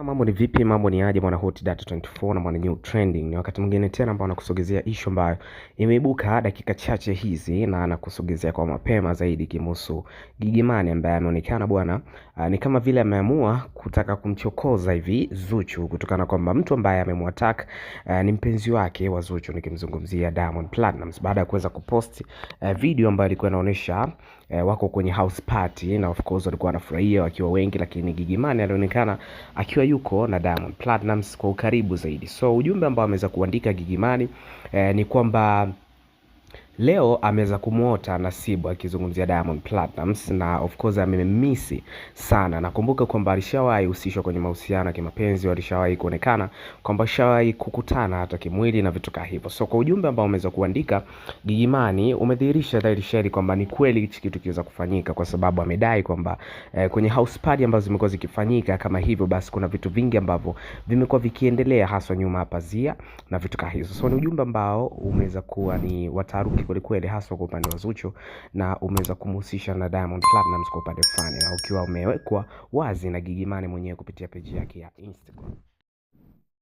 Mambo ni vipi, mambo ni aje mwana Hot Data 24 na mwana New Trending. Ni wakati mwingine tena ambao nakusogezea issue ambayo imeibuka dakika chache hizi na nakusogezea kwa mapema zaidi kimhusu Gigy Money ambaye ameonekana bwana ni kama vile ameamua kutaka kumchokoza hivi Zuchu kutokana kwamba mtu ambaye amemwattack ni mpenzi wake wa Zuchu, nikimzungumzia Diamond Platnumz, baada ya kuweza kupost video ambayo ilikuwa inaonyesha wako kwenye house party na of course walikuwa wanafurahia wakiwa wengi, lakini Gigy Money alionekana akiwa yuko na Diamond Platnumz kwa ukaribu zaidi. So ujumbe ambao ameweza kuandika Gigy Money ni kwamba leo ameweza kumuota Nasibu akizungumzia Diamond Platnumz na of course amemisi sana. Nakumbuka kwamba alishawahi husishwa kwenye mahusiano ya kimapenzi, walishawahi kuonekana kwamba alishawahi kukutana hata kimwili na vitu kama hivyo. So kwa ujumbe ambao ameweza kuandika Gigy Money umedhihirisha dhahiri shahiri kwamba ni kweli hichi kitu kiweza kufanyika, kwa sababu amedai kwamba kwenye house party ambazo zimekuwa zikifanyika kama hivyo, basi kuna vitu vingi ambavyo vimekuwa vikiendelea haswa nyuma ya pazia na vitu kama hizo. So ni ujumbe ambao umeweza kuwa ni wataruki kweli haswa kwa upande wa Zuchu, na umeweza kumhusisha na Diamond Platnumz kwa upande fulani, na ukiwa umewekwa wazi na Gigy Money mwenyewe kupitia page yake ya Instagram.